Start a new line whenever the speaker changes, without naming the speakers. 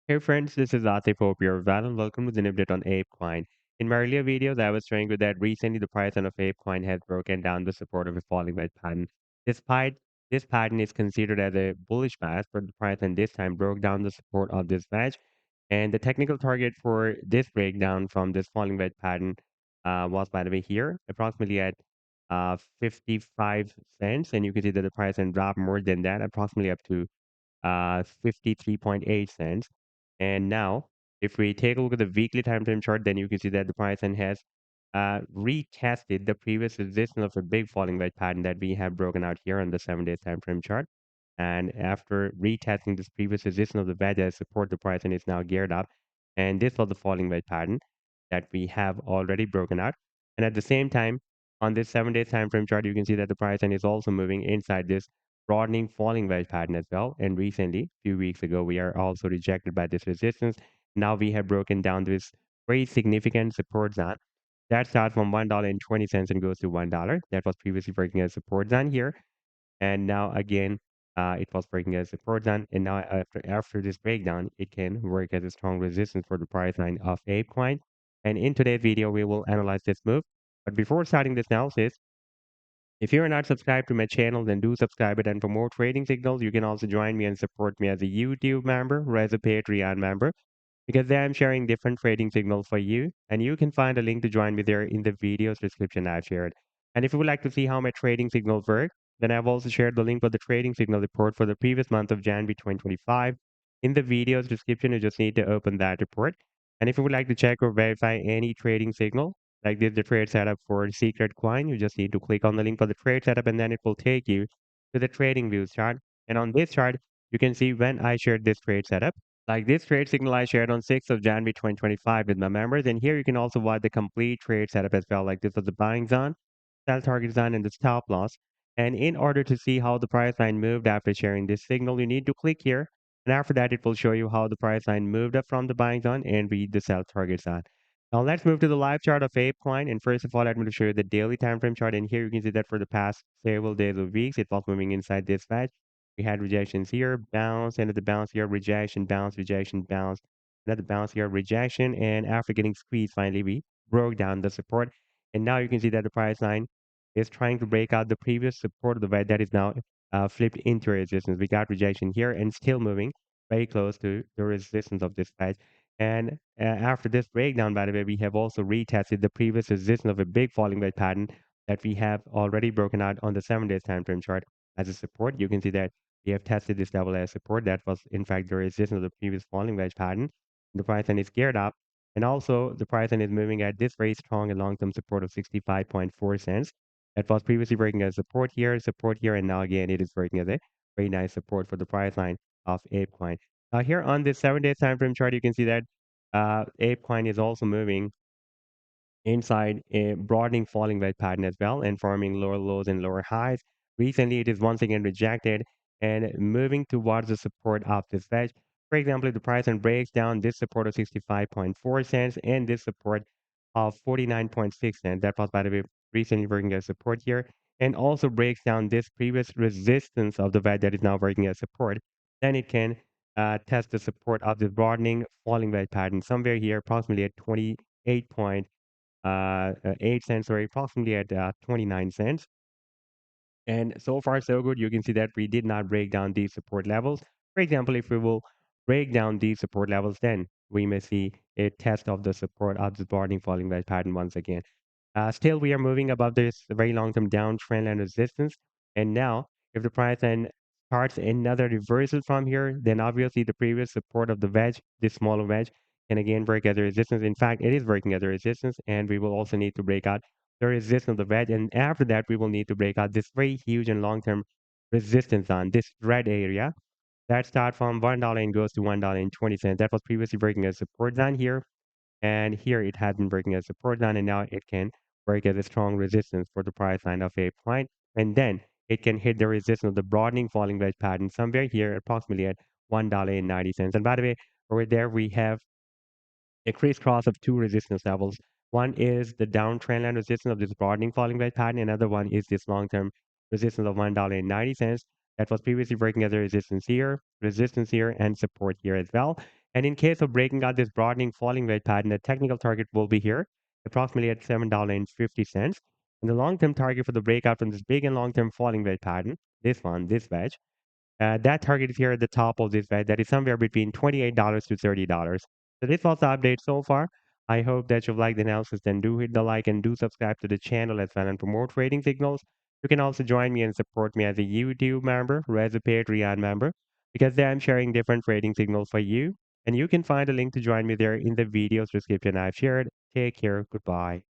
Hey friends, this is Atif. Hope you're well and welcome to the update on ApeCoin. In my earlier videos, I was showing you that recently the price of ApeCoin has broken down the support of a falling wedge pattern. Despite this pattern is considered as a bullish path, but the price and this time broke down the support of this wedge. And the technical target for this breakdown from this falling wedge pattern was, by the way, here, approximately at 55 cents. And you can see that the price can drop more than that, approximately up to 53.8 cents. And now, if we take a look at the weekly time frame chart, then you can see that the price and has retested the previous resistance of a big falling wedge pattern that we have broken out here on the 7 day time frame chart. And after retesting this previous resistance of the wedge as support, the price and is now geared up. And this was the falling wedge pattern that we have already broken out. And at the same time, on this 7 day time frame chart, you can see that the price and is also moving inside this broadening falling wedge pattern as well. And recently, a few weeks ago, we are also rejected by this resistance. Now we have broken down this very significant support zone that starts from $1.20 and goes to $1. That was previously working as support zone here. And now again, it was working as support zone. And now after this breakdown, it can work as a strong resistance for the price line of ApeCoin. And in today's video, we will analyze this move. But before starting this analysis, if you're not subscribed to my channel, then do subscribe it. And for more trading signals, you can also join me and support me as a YouTube member or as a Patreon member because there I'm sharing different trading signals for you. And you can find a link to join me there in the video's description I've shared. And if you would like to see how my trading signals work, then I've also shared the link for the trading signal report for the previous month of January 2025. In the video's description, you just need to open that report. And if you would like to check or verify any trading signal, like this, the trade setup for secret coin, you just need to click on the link for the trade setup and then it will take you to the TradingView chart. And on this chart, you can see when I shared this trade setup. Like this trade signal I shared on 6th of January 2025 with my members. And here you can also watch the complete trade setup as well. Like this was the buying zone, sell target zone, and the stop loss. And in order to see how the price line moved after sharing this signal, you need to click here. And after that, it will show you how the price line moved up from the buying zone and read the sell target zone. Now let's move to the live chart of ApeCoin. And first of all, I'm going to show you the daily time frame chart. And here you can see that for the past several days or weeks, it was moving inside this wedge. We had rejections here, bounce, and at the bounce here, rejection, bounce, rejection, bounce, another bounce here, rejection. And after getting squeezed, finally, we broke down the support. And now you can see that the price line is trying to break out the previous support of the wedge that is now flipped into resistance. We got rejection here and still moving very close to the resistance of this wedge. And after this breakdown, by the way, we have also retested the previous resistance of a big falling wedge pattern that we have already broken out on the 7 days time frame chart as a support. You can see that we have tested this level as support. That was, in fact, the resistance of the previous falling wedge pattern. The price line is geared up. And also, the price line is moving at this very strong and long-term support of 65.4 cents. That was previously working as support here, and now again, it is working as a very nice support for the price line of ApeCoin. Here on this 7 days time frame chart, you can see that ApeCoin is also moving inside a broadening falling wedge pattern as well and forming lower lows and lower highs. Recently, it is once again rejected and moving towards the support of this wedge. For example, if the price and breaks down this support of 65.4 cents and this support of 49.6 cents, that was, by the way, recently working as support here, and also breaks down this previous resistance of the wedge that is now working as support, then it can test the support of the broadening falling wedge pattern somewhere here, approximately at 8 cents or approximately at 29 cents. And so far, so good. You can see that we did not break down these support levels. For example, if we will break down these support levels, then we may see a test of the support of the broadening falling wedge pattern once again. Still, we are moving above this very long-term downtrend and resistance. And now, if the price then starts another reversal from here, then obviously the previous support of the wedge, this smaller wedge, can again break as a resistance. In fact, it is breaking as a resistance, and we will also need to break out the resistance of the wedge. And after that, we will need to break out this very huge and long-term resistance on this red area that starts from $1 and goes to $1.20. That was previously breaking as support down here. And here it has been breaking as support line, and now it can break as a strong resistance for the price line of ApeCoin. And then it can hit the resistance of the broadening falling wedge pattern somewhere here, approximately at $1.90. And by the way, over there we have a crisscross of two resistance levels. One is the downtrend line resistance of this broadening falling wedge pattern. Another one is this long-term resistance of $1.90 that was previously breaking as a resistance here, and support here as well. And in case of breaking out this broadening falling wedge pattern, the technical target will be here, approximately at $7.50. And the long-term target for the breakout from this big and long-term falling wedge pattern, this one, this wedge, that target is here at the top of this bed. That is somewhere between $28 to $30. So this was the update so far. I hope that you've liked the analysis. Then do hit the like and do subscribe to the channel as well and for more trading signals. You can also join me and support me as a YouTube member or as a Patreon member because there I'm sharing different trading signals for you. And you can find a link to join me there in the video's description I've shared. Take care. Goodbye.